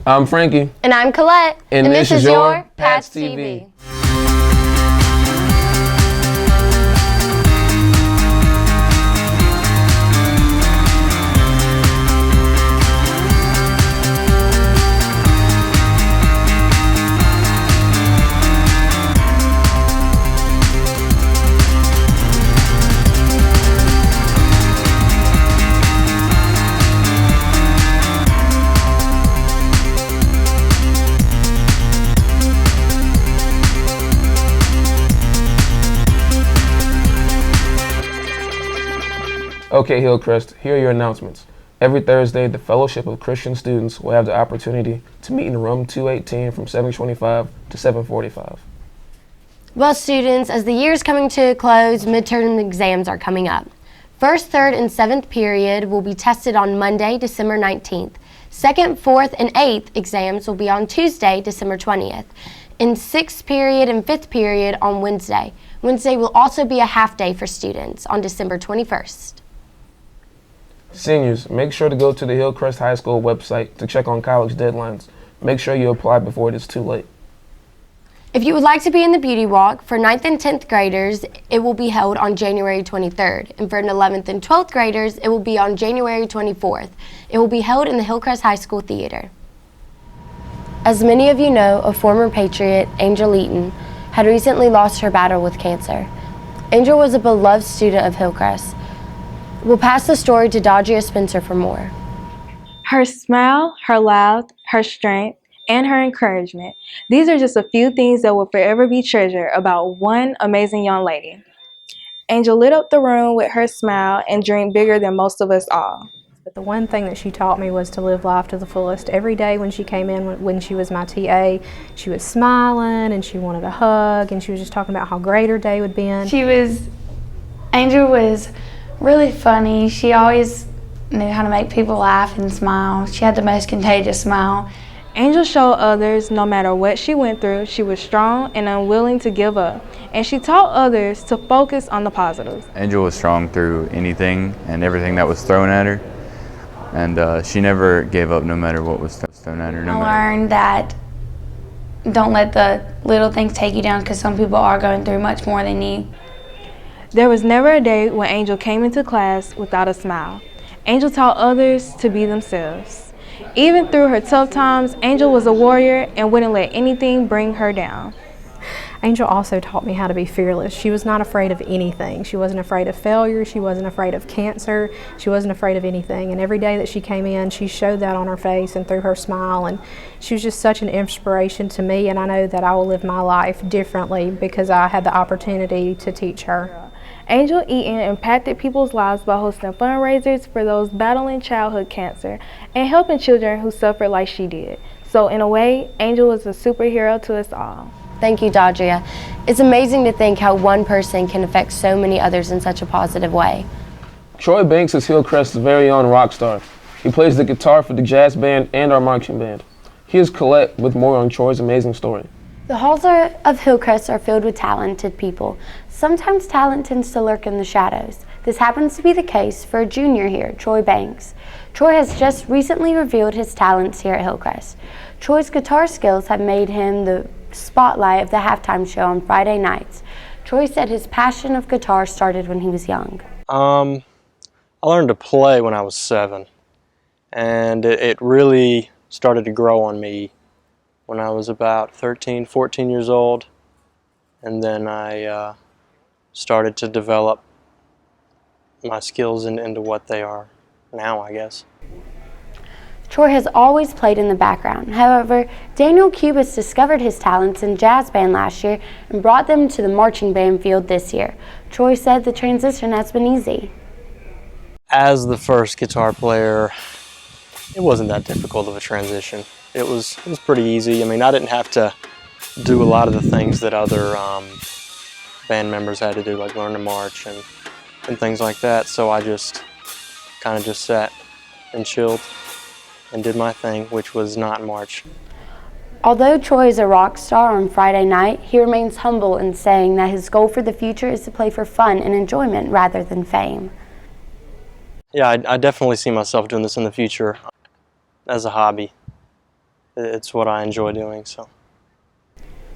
I'm Frankie. And I'm Colette. And this is your Pat's TV. Okay, Hillcrest, here are your announcements. Every Thursday, the Fellowship of Christian Students will have the opportunity to meet in room 218 from 7:25 to 7:45. Well, students, as the year's coming to a close, midterm exams are coming up. First, third, and seventh period will be tested on Monday, December 19th. Second, fourth, and eighth exams will be on Tuesday, December 20th. And sixth period and fifth period on Wednesday. Wednesday will also be a half day for students on December 21st. Seniors, make sure to go to the Hillcrest High School website to check on college deadlines. Make sure you apply before it is too late. If you would like to be in the beauty walk, for 9th and 10th graders, it will be held on January 23rd. And for 11th and 12th graders, it will be on January 24th. It will be held in the Hillcrest High School Theater. As many of you know, a former Patriot, Angel Eaton, had recently lost her battle with cancer. Angel was a beloved student of Hillcrest. We'll pass the story to Dodgia Spencer for more. Her smile, her laugh, her strength, and her encouragement. These are just a few things that will forever be treasured about one amazing young lady. Angel lit up the room with her smile and dreamed bigger than most of us all. But the one thing that she taught me was to live life to the fullest. Every day when she came in, when she was my TA, she was smiling and she wanted a hug and she was just talking about how great her day would be. Angel was really funny. She always knew how to make people laugh and smile. She had the most contagious smile. Angel showed others no matter what she went through, she was strong and unwilling to give up. And she taught others to focus on the positives. Angel was strong through anything and everything that was thrown at her. And she never gave up no matter what was thrown at her. I learned that don't let the little things take you down because some people are going through much more than you. There was never a day when Angel came into class without a smile. Angel taught others to be themselves. Even through her tough times, Angel was a warrior and wouldn't let anything bring her down. Angel also taught me how to be fearless. She was not afraid of anything. She wasn't afraid of failure. She wasn't afraid of cancer. She wasn't afraid of anything. And every day that she came in, she showed that on her face and through her smile. And she was just such an inspiration to me. And I know that I will live my life differently because I had the opportunity to teach her. Angel Eaton impacted people's lives by hosting fundraisers for those battling childhood cancer and helping children who suffered like she did. So in a way, Angel was a superhero to us all. Thank you, Dodgia. It's amazing to think how one person can affect so many others in such a positive way. Troy Banks is Hillcrest's very own rock star. He plays the guitar for the jazz band and our marching band. Here's Colette with more on Troy's amazing story. The halls of Hillcrest are filled with talented people. Sometimes talent tends to lurk in the shadows. This happens to be the case for a junior here, Troy Banks. Troy has just recently revealed his talents here at Hillcrest. Troy's guitar skills have made him the spotlight of the halftime show on Friday nights. Troy said his passion of guitar started when he was young. I learned to play when I was 7, and it really started to grow on me when I was about 13, 14 years old, and then I started to develop my skills into what they are now, I guess. Troy has always played in the background. However, Daniel Cubis discovered his talents in jazz band last year and brought them to the marching band field this year. Troy said the transition has been easy. As the first guitar player, it wasn't that difficult of a transition. It was pretty easy. I mean, I didn't have to do a lot of the things that other band members had to do, like learn to march and things like that. So I just kind of just sat and chilled and did my thing, which was not march. Although Troy is a rock star on Friday night, he remains humble in saying that his goal for the future is to play for fun and enjoyment rather than fame. Yeah, I definitely see myself doing this in the future as a hobby. it's what I enjoy doing. So.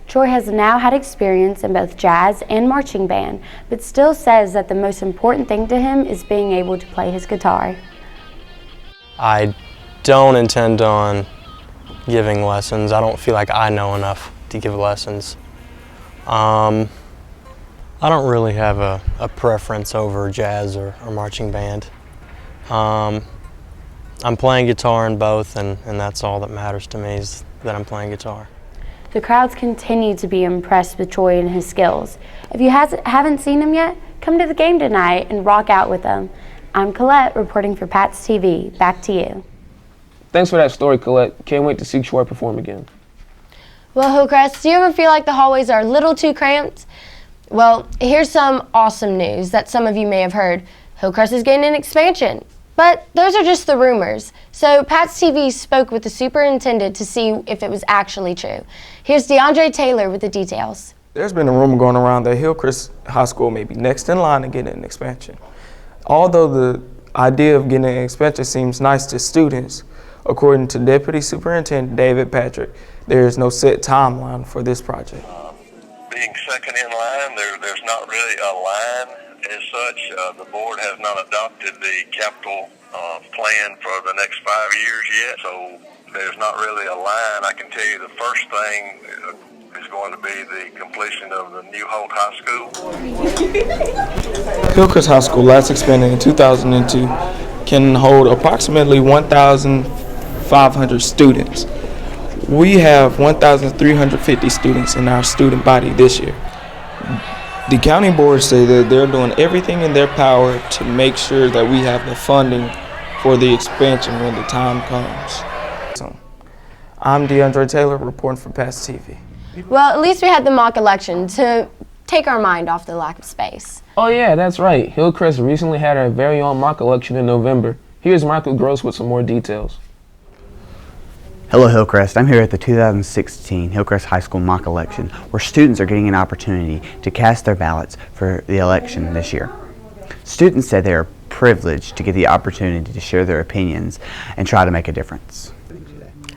Troy has now had experience in both jazz and marching band, but still says that the most important thing to him is being able to play his guitar. I don't intend on giving lessons. I don't feel like I know enough to give lessons. I don't really have a preference over jazz or marching band. I'm playing guitar in both, and that's all that matters to me, is that I'm playing guitar. The crowds continue to be impressed with Troy and his skills. If you haven't seen him yet, come to the game tonight and rock out with him. I'm Colette reporting for Pat's TV. Back to you. Thanks for that story, Colette. Can't wait to see Troy perform again. Well, Hillcrest, do you ever feel like the hallways are a little too cramped? Well, here's some awesome news that some of you may have heard. Hillcrest is getting an expansion. But those are just the rumors. So Pat's TV spoke with the superintendent to see if it was actually true. Here's DeAndre Taylor with the details. There's been a rumor going around that Hillcrest High School may be next in line to get an expansion. Although the idea of getting an expansion seems nice to students, according to Deputy Superintendent David Patrick, there is no set timeline for this project. Being second in line, there's not really a line as such. The board has not adopted the capital plan for the next 5 years yet, so there's not really a line. I can tell you the first thing is going to be the completion of the new Holt High School. Hillcrest High School, last expanded in 2002, can hold approximately 1,500 students. We have 1,350 students in our student body this year. The county board say that they're doing everything in their power to make sure that we have the funding for the expansion when the time comes. So, I'm DeAndre Taylor reporting for Pat's TV. Well, at least we had the mock election to take our mind off the lack of space. Oh yeah, that's right. Hillcrest recently had our very own mock election in November. Here's Michael Gross with some more details. Hello Hillcrest, I'm here at the 2016 Hillcrest High School mock election, where students are getting an opportunity to cast their ballots for the election this year. Students said they are privileged to get the opportunity to share their opinions and try to make a difference.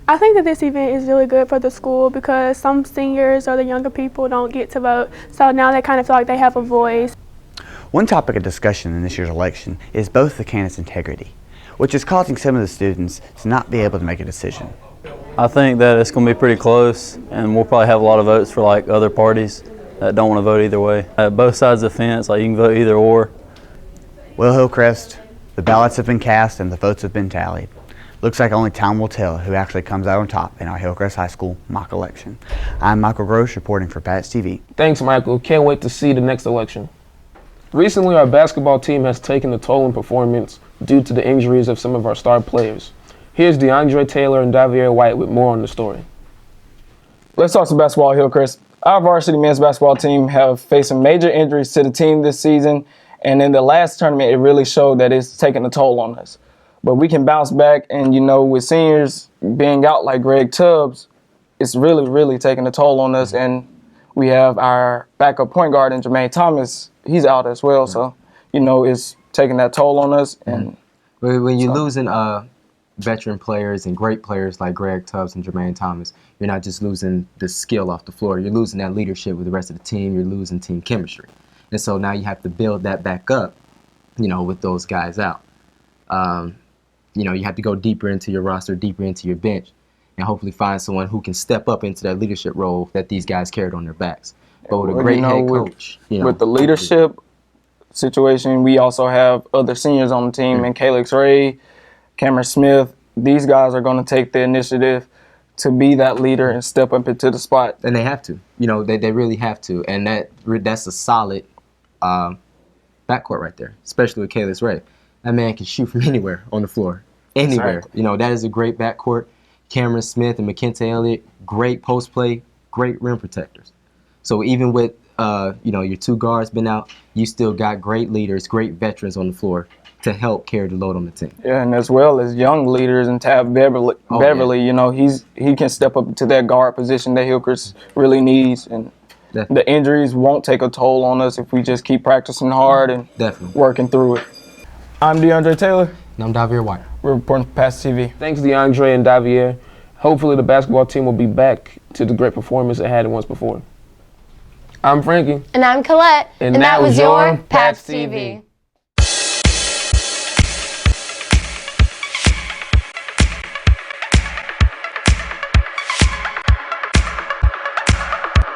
I think that this event is really good for the school because some seniors or the younger people don't get to vote, so now they kind of feel like they have a voice. One topic of discussion in this year's election is both the candidates' integrity, which is causing some of the students to not be able to make a decision. I think that it's going to be pretty close, and we'll probably have a lot of votes for like other parties that don't want to vote either way. At both sides of the fence, like you can vote either or. Well, Hillcrest, the ballots have been cast and the votes have been tallied. Looks like only time will tell who actually comes out on top in our Hillcrest High School mock election. I'm Michael Gross reporting for Pat's TV. Thanks, Michael. Can't wait to see the next election. Recently, our basketball team has taken a toll in performance due to the injuries of some of our star players. Here's DeAndre Taylor and Davier White with more on the story. Let's talk some basketball, Hillcrest. Our varsity men's basketball team have faced some major injuries to the team this season, and in the last tournament, it really showed that it's taking a toll on us. But we can bounce back, and you know, with seniors being out like Greg Tubbs, it's really taking a toll on us. And we have our backup point guard in Jermaine Thomas. He's out as well, so you know, it's taking that toll on us. And when you're losing veteran players and great players like Greg Tubbs and Jermaine Thomas, you're not just losing the skill off the floor. You're losing that leadership with the rest of the team. You're losing team chemistry. And so now you have to build that back up, you know, with those guys out. You know, you have to go deeper into your roster, deeper into your bench, and hopefully find someone who can step up into that leadership role that these guys carried on their backs. But with a great head coach. With the leadership situation, we also have other seniors on the team, and Calix Ray, Cameron Smith. These guys are going to take the initiative to be that leader and step up into the spot. And they have to. You know, they really have to. And that's a solid backcourt right there, especially with Calix Ray. That man can shoot from anywhere on the floor. Anywhere. Exactly. You know, that is a great backcourt. Cameron Smith and McKenzie Elliott, great post play, great rim protectors. So even with, you know, your two guards been out, you still got great leaders, great veterans on the floor to help carry the load on the team. Yeah, and as well as young leaders and Tab Beverly, you know, he can step up to that guard position that Hillcrest really needs. And the injuries won't take a toll on us if we just keep practicing hard and working through it. I'm DeAndre Taylor. And I'm Davier White. We're reporting for Pat's TV. Thanks, DeAndre and Davier. Hopefully the basketball team will be back to the great performance it had once before. I'm Frankie. And I'm Colette. And that was your Pats TV.